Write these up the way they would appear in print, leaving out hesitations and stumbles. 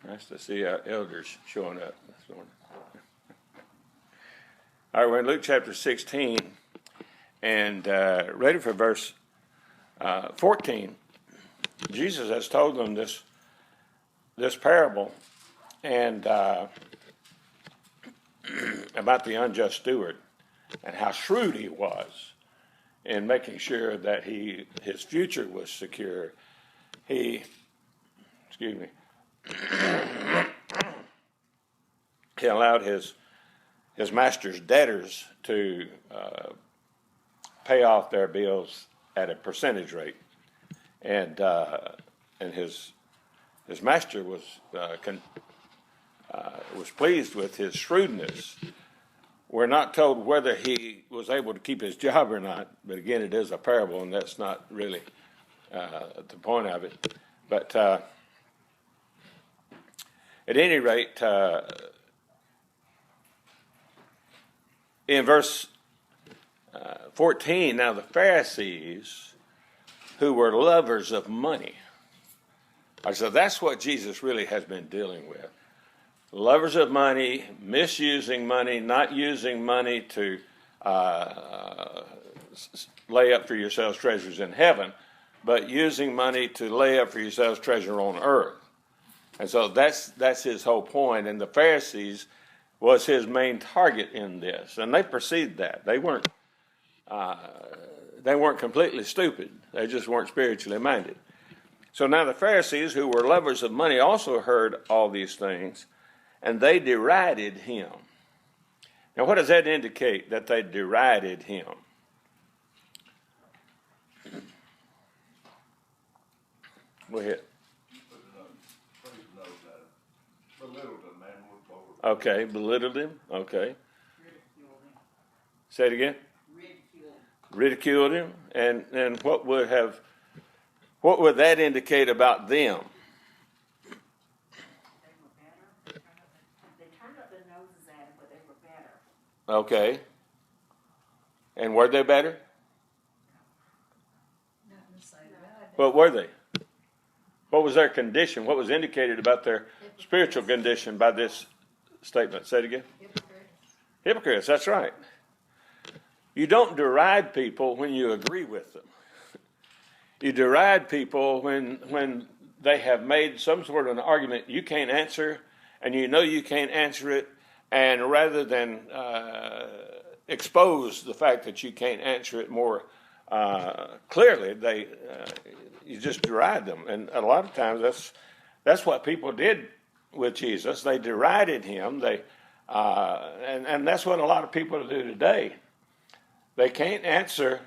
Nice to see our elders showing up this morning. All right, we're in Luke chapter 16, and ready for verse 14. Jesus has told them this parable and about the unjust steward and how shrewd he was in making sure that his future was secure. He allowed his master's debtors to pay off their bills at a percentage rate, and his master was pleased with his shrewdness. We're not told whether he was able to keep his job or not, but again, it is a parable, and that's not really the point of it. But at any rate, in verse 14, now the Pharisees, who were lovers of money. So that's what Jesus really has been dealing with. Lovers of money, misusing money, not using money to lay up for yourselves treasures in heaven, but using money to lay up for yourselves treasure on earth. And so that's his whole point. And the Pharisees was his main target in this, and they perceived that. They weren't completely stupid. They just weren't spiritually minded. So now the Pharisees, who were lovers of money, also heard all these things, and they derided him. Now, what does that indicate, that they derided him? Go ahead. Okay, belittled him. Okay. Say it again. Ridiculed him. And what would that indicate about them? They turned up their noses at him, but they were better. Okay. And were they better? Not in the sight of God. What were they? What was their condition? What was indicated about their spiritual condition by this statement? Say it again. Hypocrites, that's right. You don't deride people when you agree with them. You deride people when they have made some sort of an argument you can't answer, and you know you can't answer it, and rather than expose the fact that you can't answer it more clearly, you just deride them. And a lot of times that's what people did with Jesus. They derided him. And that's what a lot of people do today. They can't answer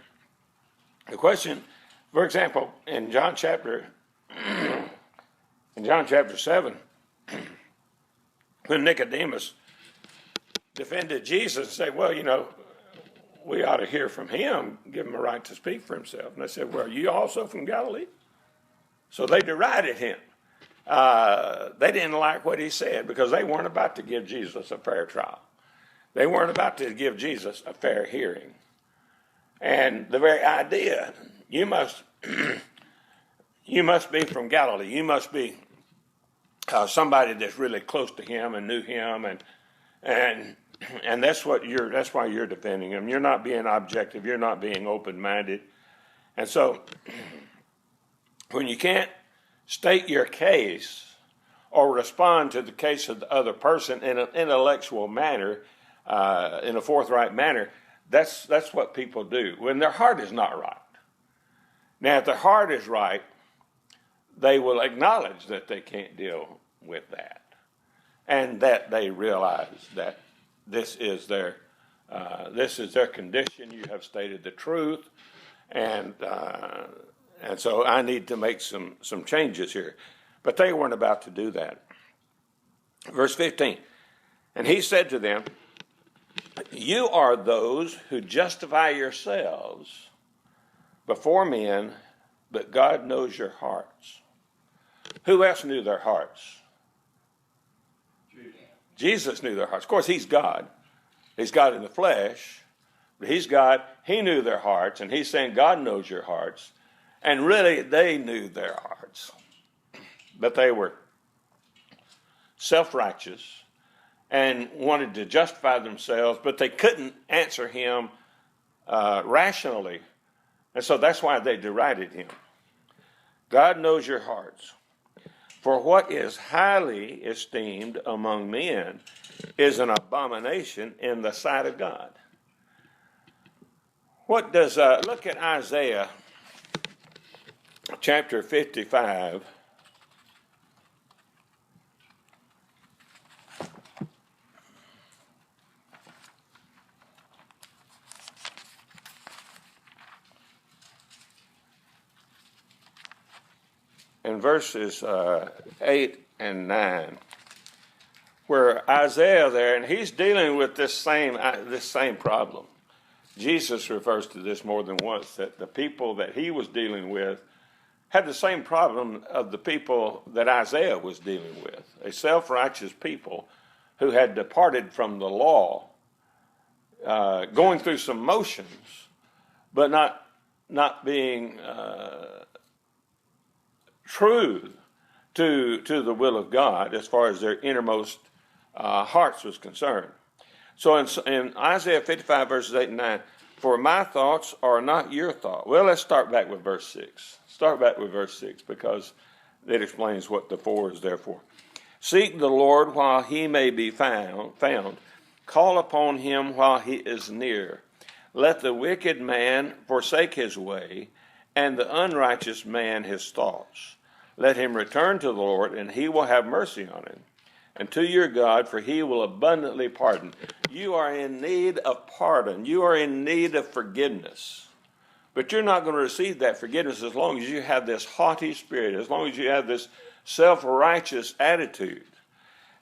the question. For example, in John chapter 7, when Nicodemus defended Jesus and said, well, we ought to hear from him, give him a right to speak for himself. And they said, well, are you also from Galilee? So they derided him. They didn't like what he said because they weren't about to give Jesus a fair trial. They weren't about to give Jesus a fair hearing. And the very idea, you must be from Galilee. You must be somebody that's really close to him and knew him, and that's why you're defending him. You're not being objective. You're not being open-minded. And so when you can't state your case or respond to the case of the other person in an intellectual manner, in a forthright manner, that's what people do when their heart is not right. Now, if their heart is right, they will acknowledge that they can't deal with that, and that they realize that this is their condition. You have stated the truth, and so I need to make some changes here. But they weren't about to do that. Verse 15, and he said to them, you are those who justify yourselves before men, but God knows your hearts. Who else knew their hearts? Jesus knew their hearts. Of course, he's God. He's God in the flesh, but he's God. He knew their hearts, and he's saying God knows your hearts. And really, they knew their hearts. But they were self-righteous, and wanted to justify themselves, but they couldn't answer him rationally. And so that's why they derided him. God knows your hearts. For what is highly esteemed among men is an abomination in the sight of God. What does, look at Isaiah chapter 55. In verses 8 and 9, where Isaiah there, and he's dealing with this same problem. Jesus refers to this more than once, that the people that he was dealing with had the same problem of the people that Isaiah was dealing with, a self-righteous people who had departed from the law, going through some motions, but not being true to the will of God as far as their innermost hearts was concerned. So in Isaiah 55 verses 8 and 9, for my thoughts are not your thoughts. Well, let's start back with verse 6. Start back with verse 6 because it explains what the 4 is there for. Seek the Lord while he may be found. Call upon him while he is near. Let the wicked man forsake his way, and the unrighteous man his thoughts. Let him return to the Lord, and he will have mercy on him. And to your God, for he will abundantly pardon. You are in need of pardon. You are in need of forgiveness. But you're not going to receive that forgiveness as long as you have this haughty spirit, as long as you have this self-righteous attitude.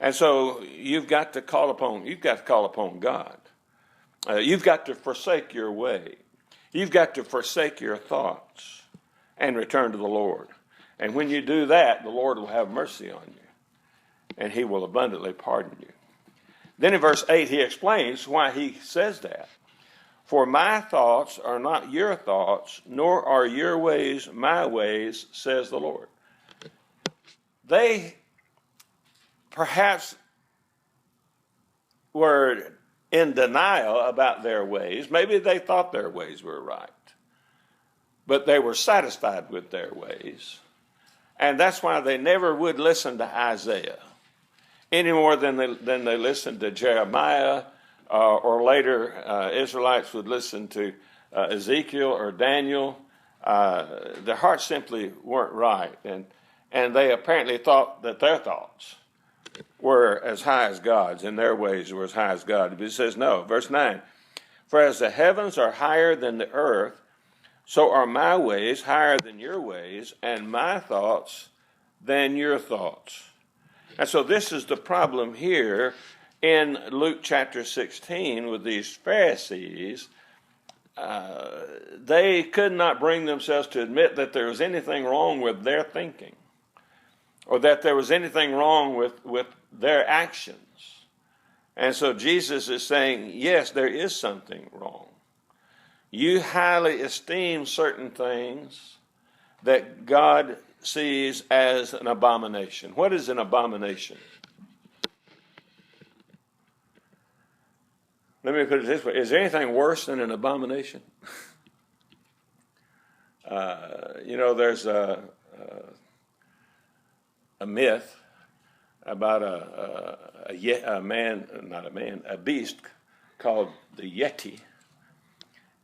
And so you've got to call upon God. You've got to forsake your way. You've got to forsake your thoughts and return to the Lord. And when you do that, the Lord will have mercy on you, and he will abundantly pardon you. Then in verse 8, he explains why he says that. For my thoughts are not your thoughts, nor are your ways my ways, says the Lord. They perhaps were in denial about their ways. Maybe they thought their ways were right, but they were satisfied with their ways. And that's why they never would listen to Isaiah any more than they listened to Jeremiah, or later Israelites would listen to Ezekiel or Daniel. Their hearts simply weren't right, and they apparently thought that their thoughts were as high as God's, and their ways were as high as God. But he says no. Verse 9, for as the heavens are higher than the earth, so are my ways higher than your ways, and my thoughts than your thoughts. And so this is the problem here in Luke chapter 16 with these Pharisees. They could not bring themselves to admit that there was anything wrong with their thinking, or that there was anything wrong with their actions. And so Jesus is saying, yes, there is something wrong. You highly esteem certain things that God sees as an abomination. What is an abomination? Let me put it this way. Is there anything worse than an abomination? There's a myth about a beast called the Yeti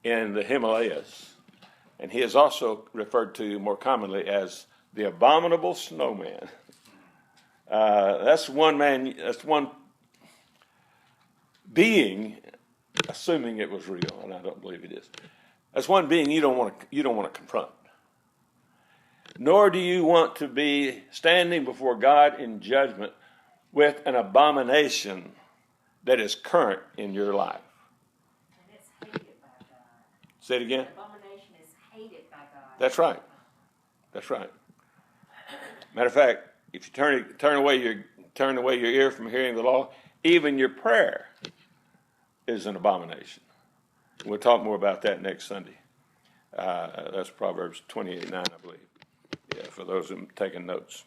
in the Himalayas. And he is also referred to more commonly as the Abominable Snowman. That's one being, assuming it was real, and I don't believe it is. That's one being you don't want to confront. Nor do you want to be standing before God in judgment with an abomination that is current in your life. And it's hated by God. Say it again. Abomination is hated by God. That's right. That's right. Matter of fact, if you turn away your ear from hearing the law, even your prayer is an abomination. We'll talk more about that next Sunday. That's Proverbs 28:9, I believe. Yeah, for those who are taking notes.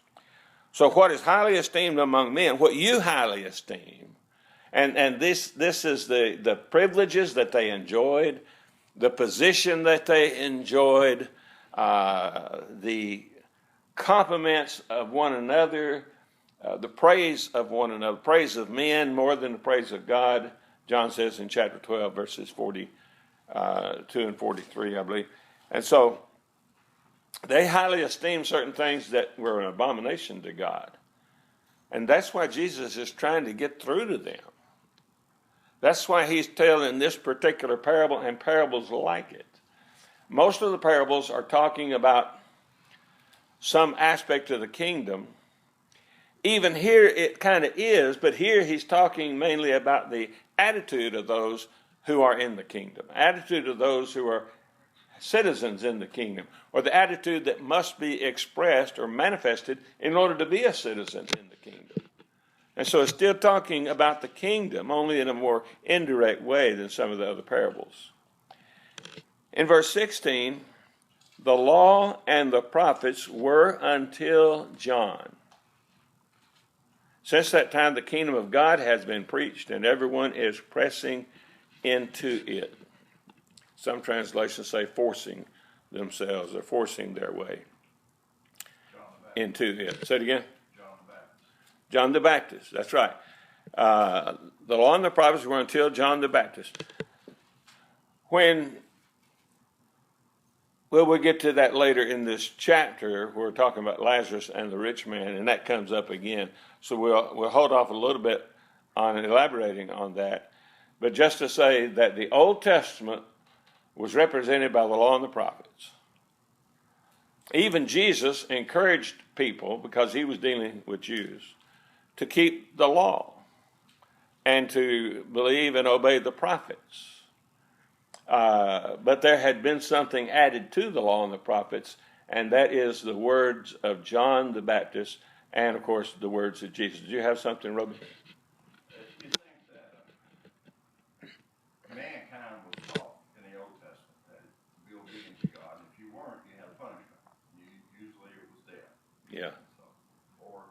So what is highly esteemed among men, what you highly esteem, and this is the privileges that they enjoyed, the position that they enjoyed, the compliments of one another, the praise of one another, praise of men more than the praise of God. John says in chapter 12, verses 42 and 43, I believe. And so they highly esteemed certain things that were an abomination to God. And that's why Jesus is trying to get through to them. That's why he's telling this particular parable and parables like it. Most of the parables are talking about some aspect of the kingdom. Even here it kind of is, but here he's talking mainly about the attitude of those who are in the kingdom, attitude of those who are citizens in the kingdom, or the attitude that must be expressed or manifested in order to be a citizen in the kingdom. And so it's still talking about the kingdom, only in a more indirect way than some of the other parables. In verse 16, the law and the prophets were until John. Since that time, the kingdom of God has been preached, and everyone is pressing into it. Some translations say forcing themselves or forcing their way into it. Say it again. John the Baptist. That's right. The law and the prophets were until John the Baptist. We'll get to that later in this chapter. We're talking about Lazarus and the rich man, and that comes up again. So we'll hold off a little bit on elaborating on that. But just to say that the Old Testament was represented by the law and the prophets. Even Jesus encouraged people, because he was dealing with Jews, to keep the law and to believe and obey the prophets. But there had been something added to the law and the prophets, and that is the words of John the Baptist and, of course, the words of Jesus. Do you have something, Roby? You think that mankind was taught in the Old Testament that be obedient to God, and if you weren't, you had a punishment. Usually it was death. Yeah. Or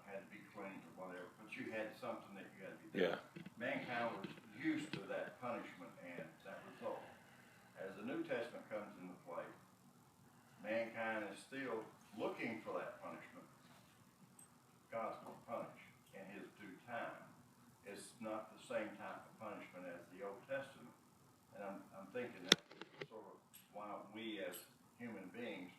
had to be clean or whatever, but you had something that you had to be Yeah. done. Mankind was used to that punishment and that result. As the New Testament comes into play, mankind is still looking for that punishment. God's going to punish in his due time. It's not the same type of punishment as the Old Testament. And I'm thinking that sort of why we as human beings,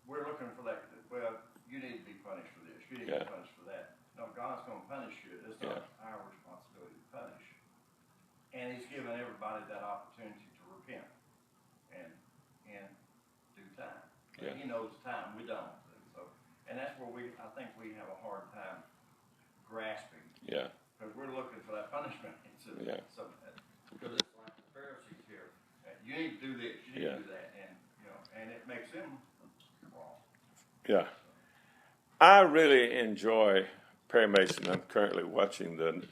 we're looking for that. Well, you need to be punished for this. You need to be punished for that. No, God's going to punish you. It's not our responsibility to punish. And he's given everybody that opportunity to repent and in due time. And he knows time. We don't. And that's where I think we have a hard time grasping. Yeah. Because we're looking for that punishment. Because it's like the Pharisees here. You need to do this. You need to do that. And it makes them wrong. Yeah. I really enjoy Perry Mason. I'm currently watching the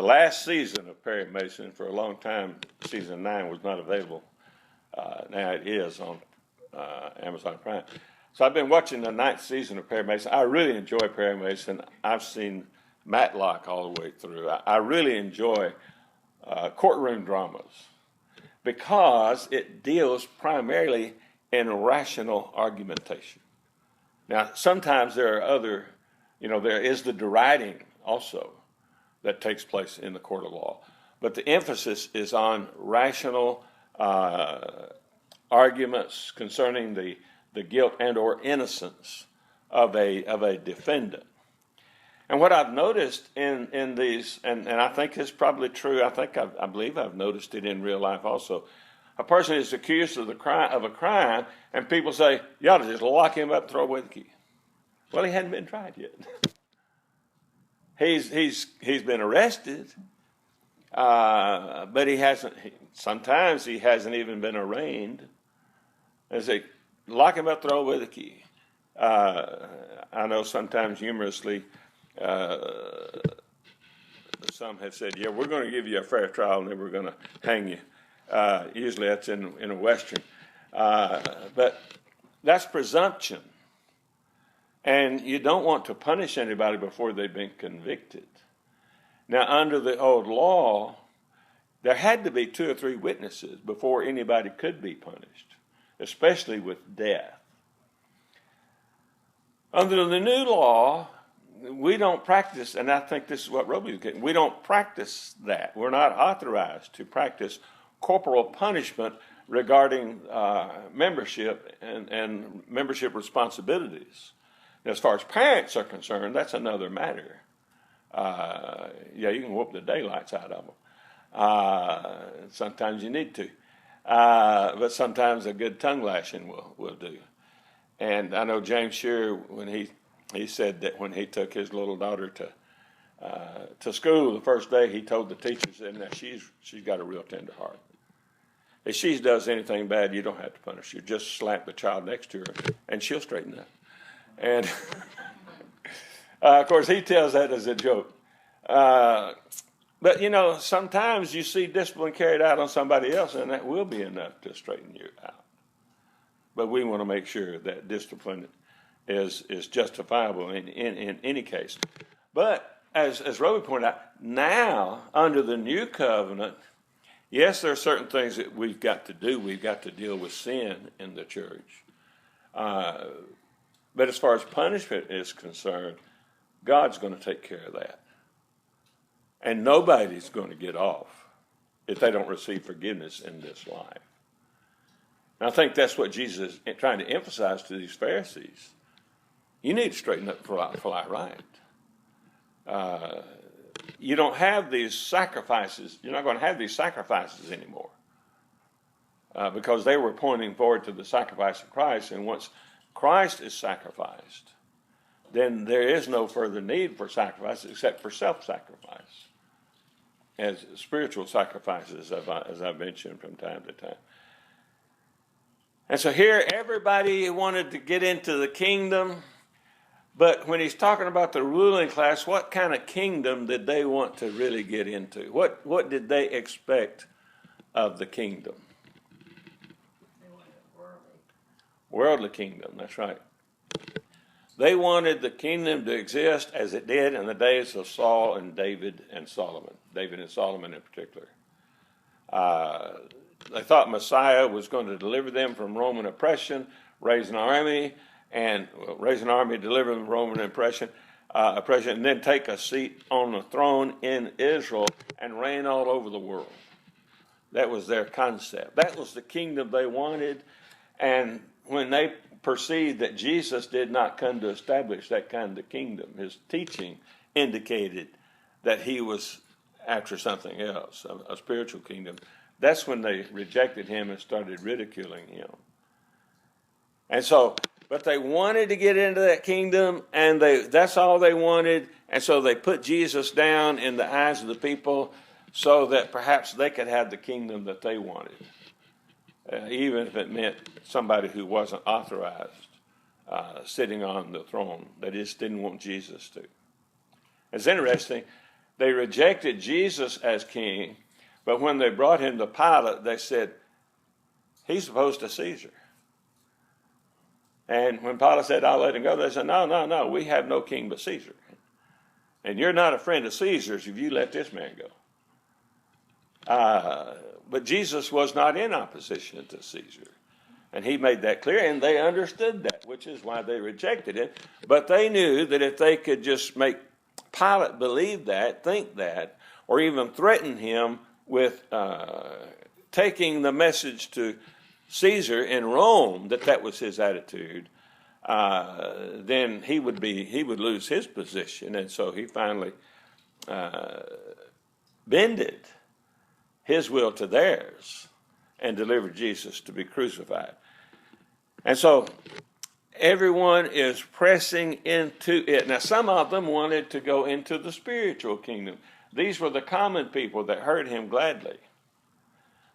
last season of Perry Mason. For a long time, season 9 was not available. Now it is on Amazon Prime. So I've been watching the 9th season of Perry Mason. I really enjoy Perry Mason. I've seen Matlock all the way through. I really enjoy courtroom dramas because it deals primarily in rational argumentation. Now, sometimes there are other, there is the deriding also that takes place in the court of law. But the emphasis is on rational arguments concerning the guilt and or innocence of a defendant. And what I've noticed in these, and I think it's probably true, I believe I've noticed it in real life also. A person is accused of a crime, and people say, you ought to just lock him up and throw away the key. Well, he hadn't been tried yet. He's been arrested, but he hasn't. Sometimes he hasn't even been arraigned. They say, lock him up, throw away the key. I know sometimes humorously, some have said, yeah, we're going to give you a fair trial and then we're going to hang you. Usually that's in a Western. But that's presumption. And you don't want to punish anybody before they've been convicted. Now, under the old law, there had to be 2 or 3 witnesses before anybody could be punished, especially with death. Under the new law, we don't practice, and I think this is what Roby was getting, we don't practice that. We're not authorized to practice corporal punishment regarding membership and membership responsibilities. As far as parents are concerned, that's another matter. You can whoop the daylights out of them. Sometimes you need to. But sometimes a good tongue lashing will do. And I know James Shearer, when he said that when he took his little daughter to school the first day, he told the teachers, and that she's got a real tender heart. If she does anything bad, you don't have to punish her. Just slap the child next to her, and she'll straighten up. And, of course, he tells that as a joke. But, sometimes you see discipline carried out on somebody else, and that will be enough to straighten you out. But we want to make sure that discipline is justifiable in any case. But, as Roby pointed out, now, under the new covenant, yes, there are certain things that we've got to do. We've got to deal with sin in the church. But as far as punishment is concerned, God's going to take care of that. And nobody's going to get off if they don't receive forgiveness in this life. And I think that's what Jesus is trying to emphasize to these Pharisees. You need to straighten up for right. You don't have these sacrifices. You're not going to have these sacrifices anymore. Because they were pointing forward to the sacrifice of Christ. And once Christ is sacrificed, then there is no further need for sacrifice except for self-sacrifice, as spiritual sacrifices, as I've mentioned from time to time. And so here, everybody wanted to get into the kingdom, but when he's talking about the ruling class, what kind of kingdom did they want to really get into? What did they expect of the kingdom? Worldly kingdom, that's right. They wanted the kingdom to exist as it did in the days of Saul and David and Solomon. David and Solomon in particular. They thought Messiah was going to deliver them from Roman oppression, raise an army, deliver them from Roman oppression, and then take a seat on the throne in Israel and reign all over the world. That was their concept. That was the kingdom they wanted. And when they perceived that Jesus did not come to establish that kind of kingdom, his teaching indicated that he was after something else, a spiritual kingdom. That's when they rejected him and started ridiculing him. And so, but they wanted to get into that kingdom, and that's all they wanted. And so they put Jesus down in the eyes of the people so that perhaps they could have the kingdom that they wanted. Even if it meant somebody who wasn't authorized sitting on the throne. They just didn't want Jesus to. It's interesting. They rejected Jesus as king, but when they brought him to Pilate, they said, he's opposed to Caesar. And when Pilate said, I'll let him go, they said, no, we have no king but Caesar. And you're not a friend of Caesar's if you let this man go. But Jesus was not in opposition to Caesar. And he made that clear, and they understood that, which is why they rejected it. But they knew that if they could just make Pilate believe that, think that, or even threaten him with taking the message to Caesar in Rome, that was his attitude, then he would lose his position. And so he finally bended his will to theirs and delivered Jesus to be crucified. And so everyone is pressing into it. Now, some of them wanted to go into the spiritual kingdom. These were the common people that heard him gladly.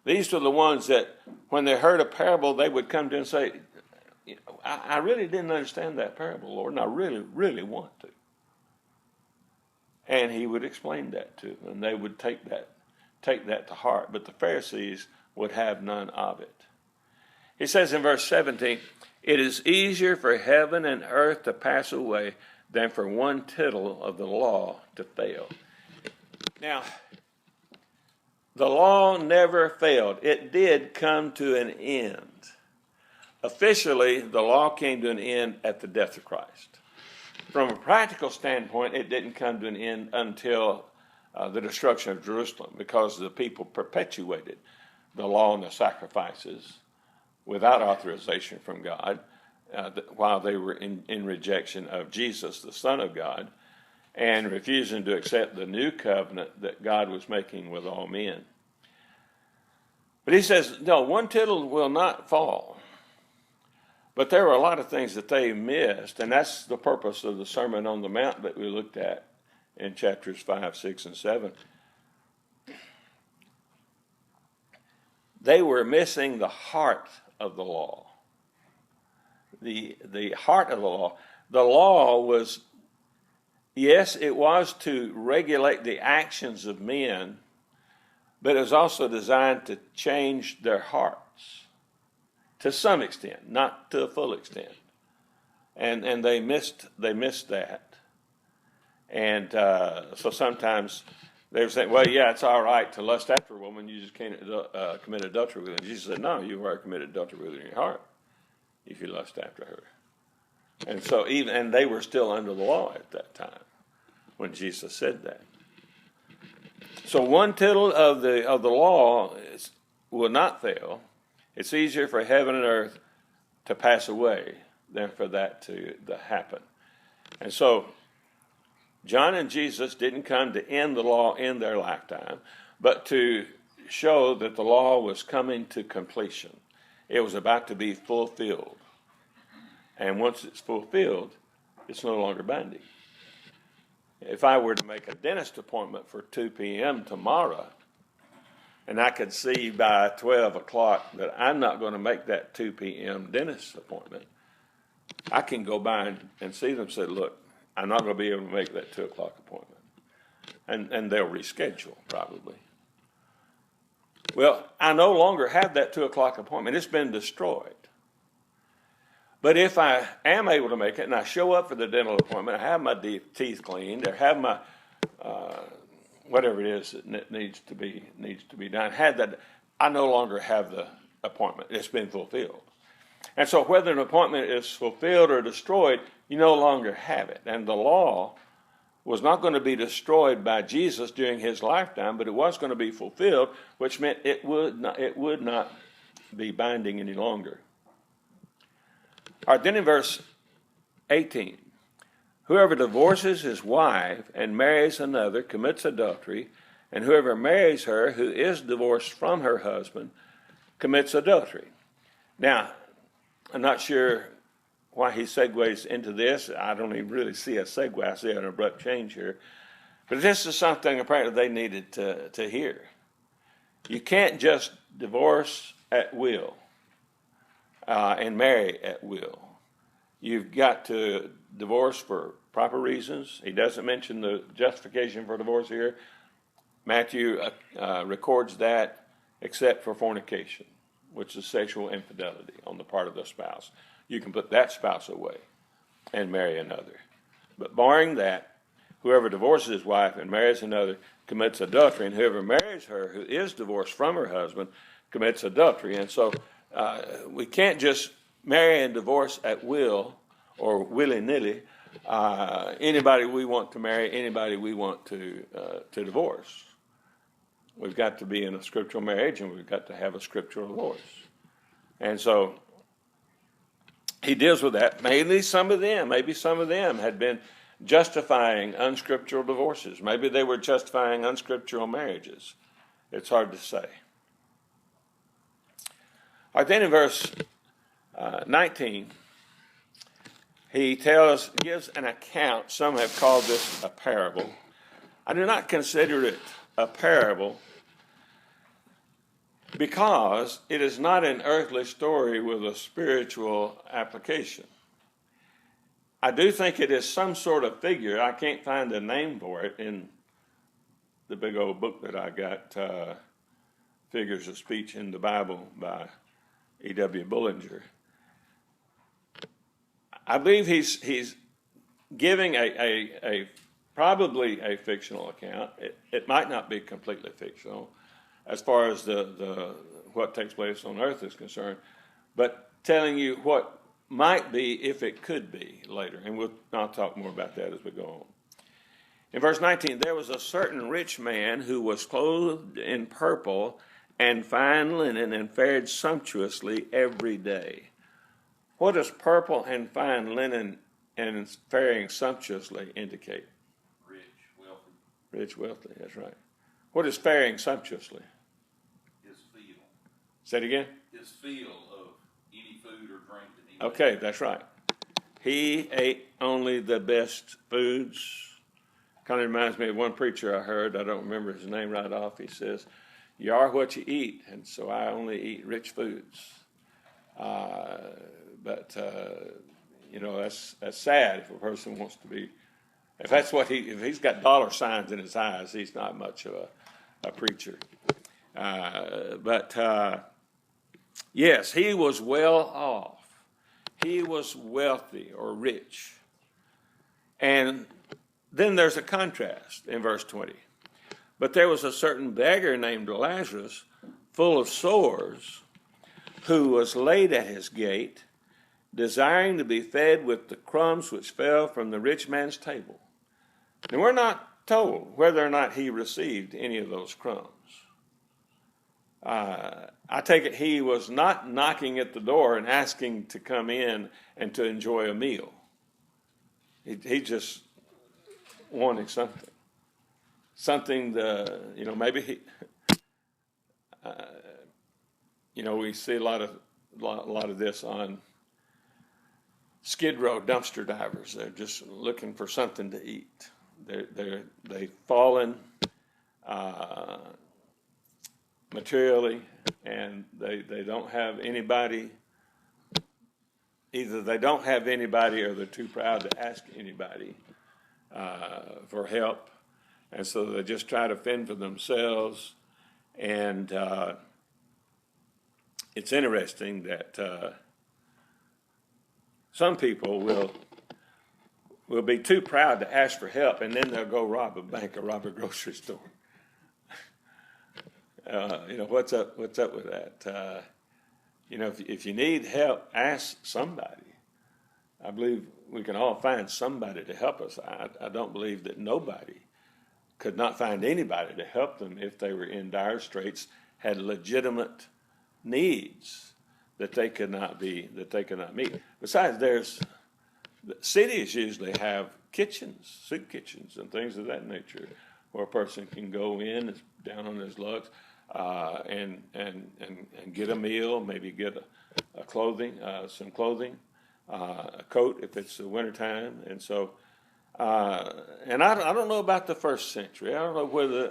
These were the ones that, when they heard a parable, they would come to him and say, I really didn't understand that parable, Lord, and I really, really want to. And he would explain that to them, and they would take that to heart. But the Pharisees would have none of it. He says in verse 17, it is easier for heaven and earth to pass away than for one tittle of the law to fail. Now, the law never failed. It did come to an end. Officially, the law came to an end at the death of Christ. From a practical standpoint, it didn't come to an end until the destruction of Jerusalem, because the people perpetuated the law and the sacrifices without authorization from God while they were in rejection of Jesus, the Son of God, and refusing to accept the new covenant that God was making with all men. But he says, no, one tittle will not fall. But there were a lot of things that they missed, and that's the purpose of the Sermon on the Mount that we looked at in chapters 5, 6, and 7. They were missing the heart of the law. The heart of the law. The law was, yes, it was to regulate the actions of men, but it was also designed to change their hearts to some extent, not to a full extent. And they missed that. And so sometimes they were saying, well, yeah, it's all right to lust after a woman, you just can't commit adultery with her. And Jesus said, no, you've already committed adultery with her in your heart if you lust after her. And so and they were still under the law at that time when Jesus said that. So one tittle of the law will not fail. It's easier for heaven and earth to pass away than for that to happen. And so John and Jesus didn't come to end the law in their lifetime, but to show that the law was coming to completion. It was about to be fulfilled. And once it's fulfilled, it's no longer binding. If I were to make a dentist appointment for 2 p.m. tomorrow, and I could see by 12 o'clock that I'm not going to make that 2 p.m. dentist appointment, I can go by and see them and say, look, I'm not going to be able to make that 2 o'clock appointment. And they'll reschedule, probably. Well, I no longer have that 2 o'clock appointment. It's been destroyed. But if I am able to make it and I show up for the dental appointment, I have my teeth cleaned, or have my whatever it is that needs to be done, I no longer have the appointment. It's been fulfilled. And so whether an appointment is fulfilled or destroyed, you no longer have it. And the law was not going to be destroyed by Jesus during his lifetime, but it was going to be fulfilled, which meant it would not be binding any longer. All right, then in verse 18, whoever divorces his wife and marries another commits adultery, and whoever marries her who is divorced from her husband commits adultery. Now, I'm not sure why he segues into this. I don't even really see a segue. I see an abrupt change here. But this is something apparently they needed to hear. You can't just divorce at will and marry at will. You've got to divorce for proper reasons. He doesn't mention the justification for divorce here. Matthew records that except for fornication, which is sexual infidelity on the part of the spouse. You can put that spouse away and marry another. But barring that, whoever divorces his wife and marries another commits adultery, and whoever marries her who is divorced from her husband commits adultery. And so we can't just marry and divorce at will or willy-nilly. Anybody we want to marry, anybody we want to divorce. We've got to be in a scriptural marriage, and we've got to have a scriptural divorce. And so he deals with that. Maybe some of them had been justifying unscriptural divorces. Maybe they were justifying unscriptural marriages. It's hard to say. All right, then in verse 19, he gives an account. Some have called this a parable. I do not consider it a parable because it is not an earthly story with a spiritual application. I do think it is some sort of figure. I can't find a name for it in the big old book that I got, Figures of Speech in the Bible by E.W. Bullinger. I believe he's giving a probably a fictional account. It might not be completely fictional as far as the what takes place on earth is concerned, but telling you what might be if it could be later. And I'll talk more about that as we go on. In verse 19, there was a certain rich man who was clothed in purple and fine linen and fared sumptuously every day. What does purple and fine linen and faring sumptuously indicate? Rich, wealthy. Rich, wealthy, that's right. What is faring sumptuously? His feel. Say it again? His feel of any food or drink that he Okay, that's right. He ate only the best foods. Kind of reminds me of one preacher I heard. I don't remember his name right off. He says, "You are what you eat, and so I only eat rich foods." But that's sad if a person wants to be. If that's what if he's got dollar signs in his eyes, he's not much of a preacher. Yes, he was well off. He was wealthy or rich. And then there's a contrast in verse 20. But there was a certain beggar named Lazarus, full of sores, who was laid at his gate, desiring to be fed with the crumbs which fell from the rich man's table. And we're not told whether or not he received any of those crumbs. I take it he was not knocking at the door and asking to come in and to enjoy a meal. He just wanted something. Maybe he, we see a lot of this on Skid Row dumpster divers. They're just looking for something to eat. They've fallen materially, and they don't have anybody. Either they don't have anybody, or they're too proud to ask anybody for help, and so they just try to fend for themselves. And it's interesting that some people will be too proud to ask for help, and then they'll go rob a bank or rob a grocery store. What's up with that? If you need help, ask somebody. I believe we can all find somebody to help us. I don't believe that nobody could not find anybody to help them if they were in dire straits, had legitimate needs that they could not meet. Besides, cities usually have kitchens, soup kitchens, and things of that nature, where a person can go in down on his luck and get a meal, maybe get some clothing, a coat if it's the wintertime. And so, and I don't know about the first century. I don't know whether,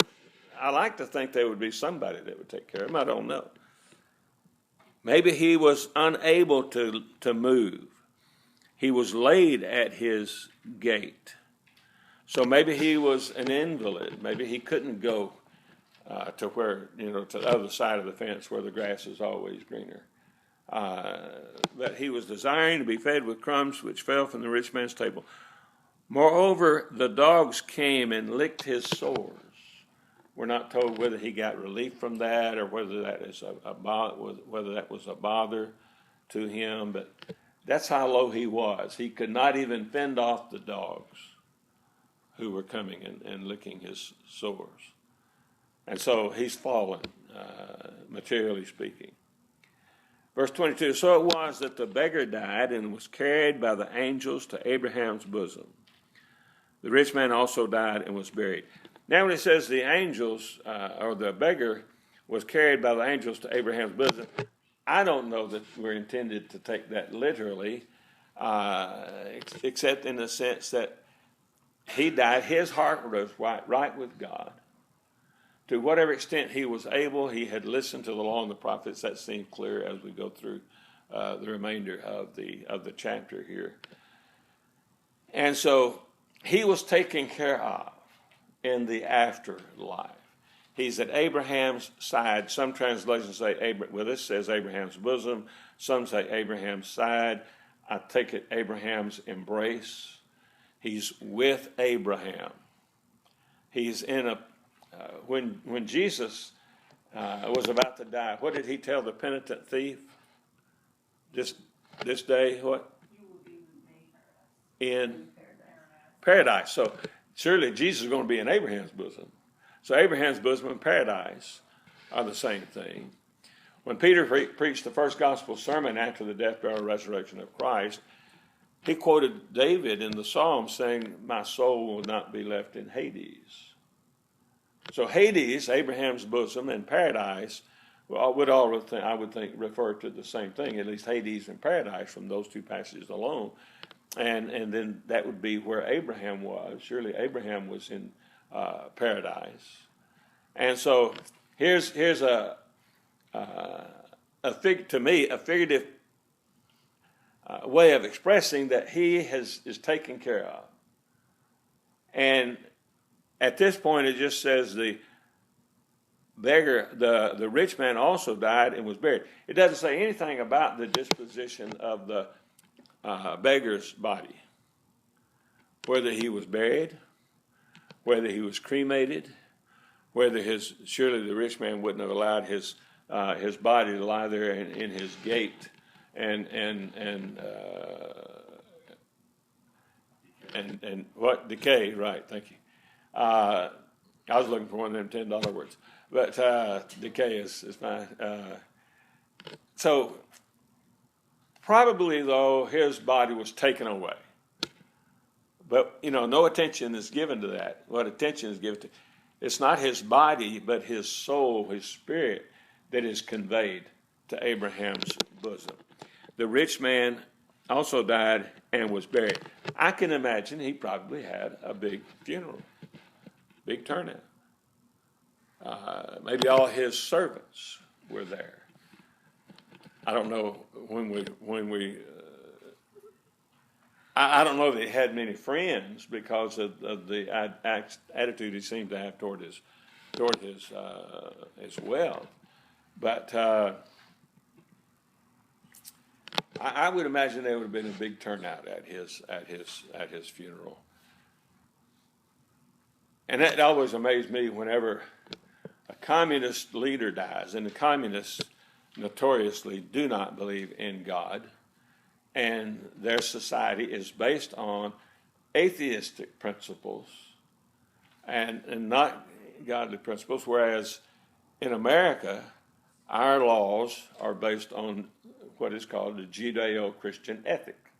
I like to think there would be somebody that would take care of him. I don't know. Maybe he was unable to move. He was laid at his gate. So maybe he was an invalid. Maybe he couldn't go to where, to the other side of the fence where the grass is always greener. But he was desiring to be fed with crumbs which fell from the rich man's table. Moreover, the dogs came and licked his sores. We're not told whether he got relief from that or whether that is whether that was a bother to him. But that's how low he was. He could not even fend off the dogs who were coming and licking his sores. And so he's fallen, materially speaking. Verse 22, so it was that the beggar died and was carried by the angels to Abraham's bosom. The rich man also died and was buried. Now when it says the angels, or the beggar was carried by the angels to Abraham's bosom, I don't know that we're intended to take that literally, except in the sense that he died. His heart was right with God. To whatever extent he was able, he had listened to the law and the prophets. That seems clear as we go through the remainder of the chapter here. And so he was taken care of in the afterlife. He's at Abraham's side. Some translations say, this says Abraham's bosom. Some say Abraham's side. I take it Abraham's embrace. He's with Abraham. He's in a, when Jesus was about to die, what did he tell the penitent thief? This day, what? You will be with me In paradise. So surely Jesus is going to be in Abraham's bosom. So Abraham's bosom and paradise are the same thing. When Peter preached the first gospel sermon after the death, burial, and resurrection of Christ, he quoted David in the Psalm saying, "My soul will not be left in Hades." So Hades, Abraham's bosom, and paradise I would think refer to the same thing, at least Hades and paradise from those two passages alone. And then that would be where Abraham was. Surely Abraham was in paradise. And so here's to me a figurative way of expressing that he is taken care of. And at this point, it just says the beggar, the rich man also died and was buried. It doesn't say anything about the disposition of the beggar's body, whether he was buried, whether he was cremated, whether surely the rich man wouldn't have allowed his body to lie there in his gate and what decay, right? Thank you. I was looking for one of them $10 words, but decay is fine. So probably though his body was taken away, but no attention is given to that. What attention is given to? It's not his body, but his soul, his spirit, that is conveyed to Abraham's bosom. The rich man also died and was buried. I can imagine he probably had a big funeral, big turnout. Maybe all his servants were there. I don't know I don't know that he had many friends because of the attitude he seemed to have toward his wealth. But I would imagine there would have been a big turnout at his funeral. And that always amazed me whenever a communist leader dies, and the communists notoriously do not believe in God, and their society is based on atheistic principles and not godly principles, whereas in America, our laws are based on what is called the Judeo-Christian ethic.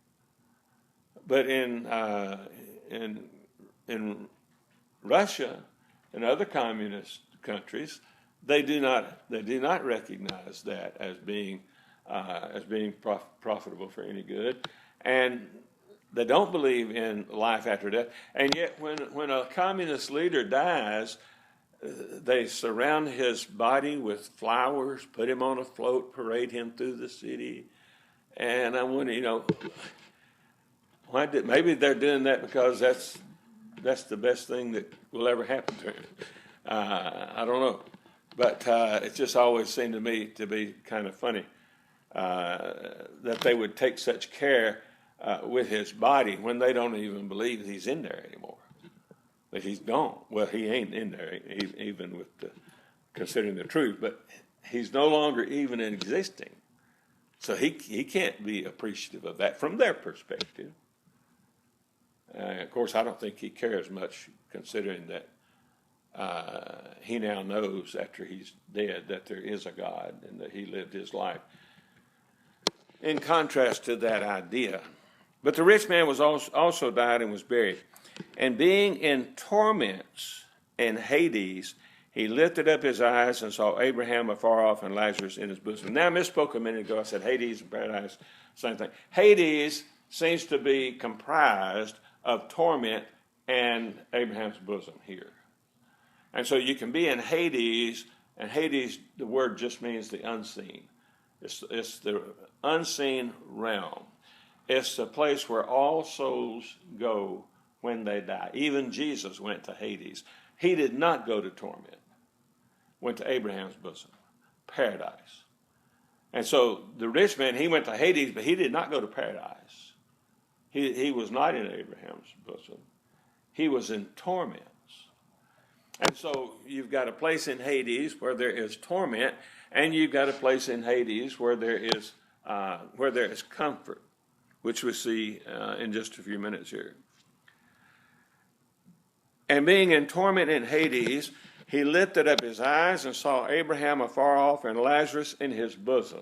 But in Russia and other communist countries, they do not recognize that as being profitable for any good, and they don't believe in life after death. And yet, when a communist leader dies, they surround his body with flowers, put him on a float, parade him through the city. And I wonder, maybe they're doing that because that's the best thing that will ever happen to him. I don't know. But it just always seemed to me to be kind of funny that they would take such care with his body when they don't even believe he's in there anymore. That he's gone. Well, he ain't in there, even with considering the truth, but he's no longer even existing. So he can't be appreciative of that from their perspective. Of course, I don't think he cares much, considering that he now knows after he's dead that there is a God and that he lived his life in contrast to that idea. But the rich man was also died and was buried. And being in torments in Hades, he lifted up his eyes and saw Abraham afar off and Lazarus in his bosom. Now, I misspoke a minute ago. I said Hades and paradise, same thing. Hades seems to be comprised of torment and Abraham's bosom here. And so you can be in Hades, and Hades, the word just means the unseen. It's the unseen realm. It's the place where all souls go when they die. Even Jesus went to Hades. He did not go to torment. Went to Abraham's bosom, paradise. And so the rich man, he went to Hades, but he did not go to paradise. He was not in Abraham's bosom. He was in torments. And so you've got a place in Hades where there is torment, and you've got a place in Hades where there is comfort, which we see in just a few minutes here. And being in torment in Hades, he lifted up his eyes and saw Abraham afar off and Lazarus in his bosom.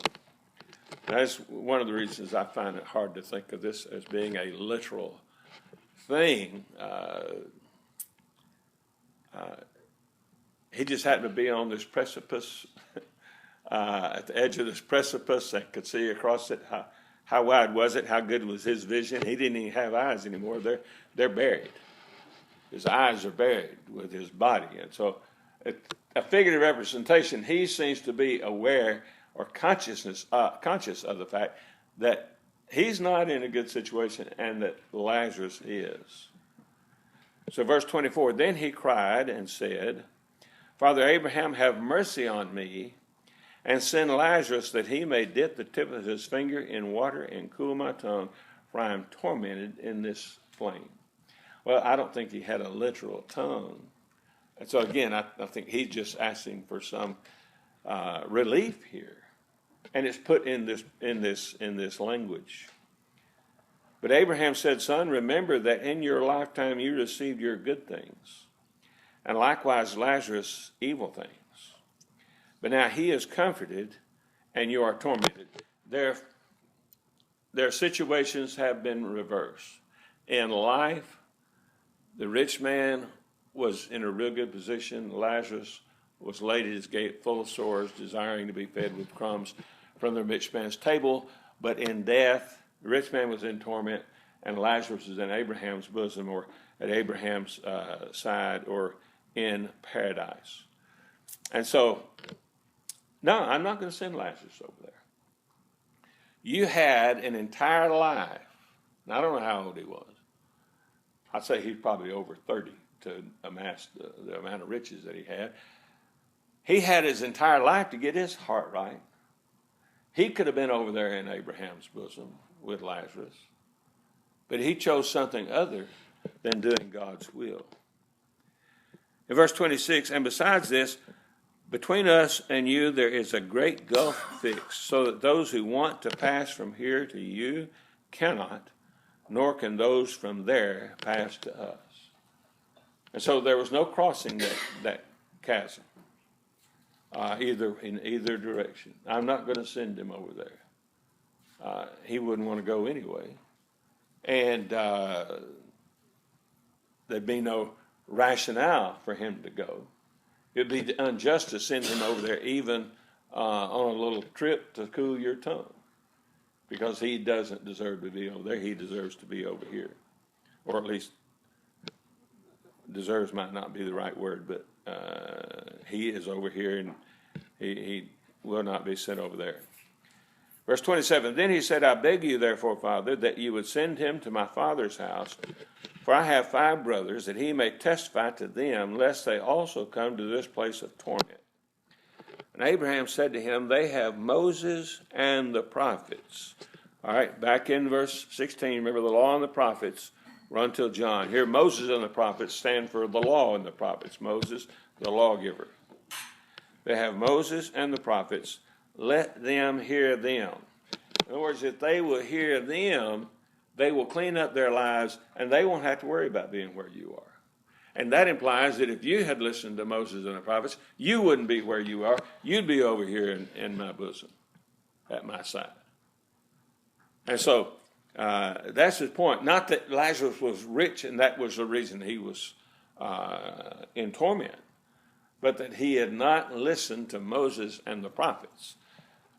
That's one of the reasons I find it hard to think of this as being a literal thing. He just happened to be on this precipice, at the edge of this precipice, and could see across it. How wide was it? How good was his vision? He didn't even have eyes anymore. They're buried. His eyes are buried with his body. And so a figurative representation, he seems to be aware or conscious of the fact that he's not in a good situation and that Lazarus is. So verse 24, then he cried and said, Father Abraham, have mercy on me, and send Lazarus that he may dip the tip of his finger in water and cool my tongue, for I am tormented in this flame. Well, I don't think he had a literal tongue. And so again, I think he's just asking for some relief here. And it's put in this language. But Abraham said, Son, remember that in your lifetime you received your good things, and likewise Lazarus evil things. But now he is comforted, and you are tormented. Their situations have been reversed. In life, the rich man was in a real good position. Lazarus was laid at his gate full of sores, desiring to be fed with crumbs from the rich man's table. But in death, the rich man was in torment, and Lazarus was in Abraham's bosom, or at Abraham's side, or in paradise. And so, no, I'm not going to send Lazarus over there. You had an entire life. Now, I don't know how old he was. I'd say he's probably over 30 to amass the amount of riches that he had. He had his entire life to get his heart right. He could have been over there in Abraham's bosom with Lazarus, but he chose something other than doing God's will. In verse 26, and besides this, between us and you there is a great gulf fixed, so that those who want to pass from here to you cannot, nor can those from there pass to us. And so there was no crossing that chasm, in either direction. I'm not going to send him over there. He wouldn't want to go anyway. And there'd be no rationale for him to go. It'd be unjust to send him over there even on a little trip to cool your tongue, because he doesn't deserve to be over there. He deserves to be over here. Or at least, deserves might not be the right word, but he is over here, and he will not be sent over there. Verse 27, then he said, I beg you, therefore, Father, that you would send him to my father's house, for I have 5 brothers, that he may testify to them, lest they also come to this place of torment. And Abraham said to him, they have Moses and the prophets. All right, back in verse 16, remember the law and the prophets run till John. Here, Moses and the prophets stand for the law and the prophets. Moses, the lawgiver. They have Moses and the prophets. Let them hear them. In other words, if they will hear them, they will clean up their lives, and they won't have to worry about being where you are. And that implies that if you had listened to Moses and the prophets, you wouldn't be where you are. You'd be over here in my bosom, at my side. And so that's his point. Not that Lazarus was rich and that was the reason he was in torment, but that he had not listened to Moses and the prophets.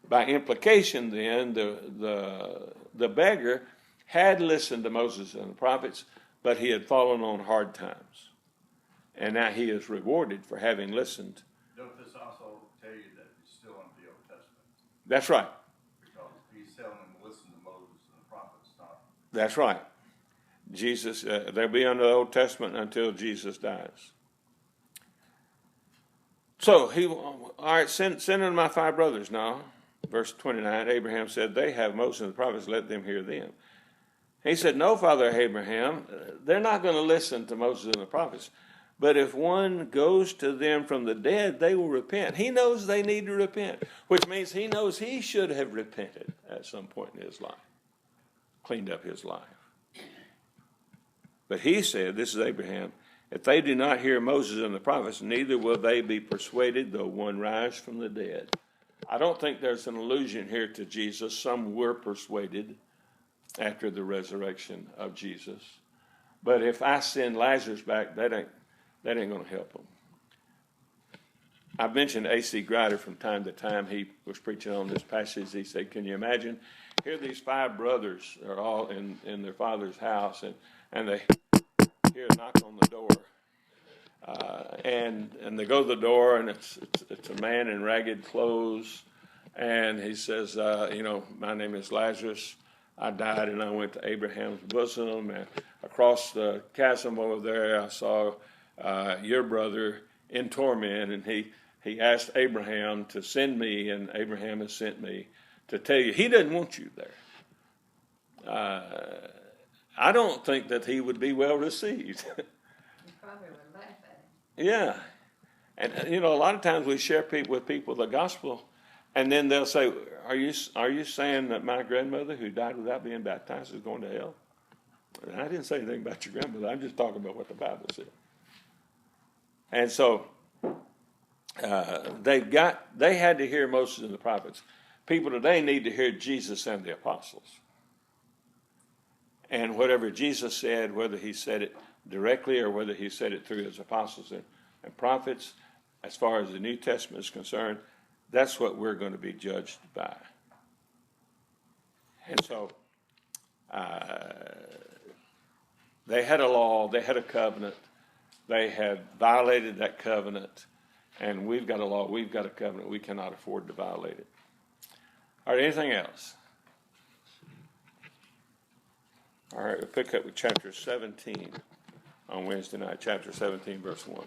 By implication, then, the beggar had listened to Moses and the prophets, but he had fallen on hard times. And now he is rewarded for having listened. Don't this also tell you that he's still under the Old Testament? That's right. Because he's telling them to listen to Moses and the prophets, not. That's right. Jesus, they'll be under the Old Testament until Jesus dies. So, all right, send in my 5 brothers now. verse 29, Abraham said, they have Moses and the prophets, let them hear them. He said, no, Father Abraham, they're not going to listen to Moses and the prophets. But if one goes to them from the dead, they will repent. He knows they need to repent, which means he knows he should have repented at some point in his life, cleaned up his life. But he said, this is Abraham, if they do not hear Moses and the prophets, neither will they be persuaded, though one rise from the dead. I don't think there's an allusion here to Jesus. Some were persuaded after the resurrection of Jesus. But if I send Lazarus back, that ain't going to help them. I've mentioned A.C. Grider from time to time. He was preaching on this passage. He said, can you imagine? Here these 5 brothers are all in their father's house, and they hear a knock on the door. And they go to the door, and it's a man in ragged clothes. And he says, my name is Lazarus. I died and I went to Abraham's bosom, and across the chasm over there I saw your brother in torment, and he asked Abraham to send me, and Abraham has sent me to tell you he doesn't want you there. I don't think that he would be well received. You probably would laugh at him. Yeah. And, a lot of times we share with people the gospel, and then they'll say, are you saying that my grandmother who died without being baptized is going to hell? And I didn't say anything about your grandmother. I'm just talking about what the Bible said. And so they had to hear Moses and the prophets. People today need to hear Jesus and the apostles. And whatever Jesus said, whether he said it directly or whether he said it through his apostles and prophets, as far as the New Testament is concerned, that's what we're going to be judged by. And so they had a law, they had a covenant, they had violated that covenant, and we've got a law, we've got a covenant, we cannot afford to violate it. All right, anything else? All right, we'll pick up with chapter 17 on Wednesday night, chapter 17, verse 1.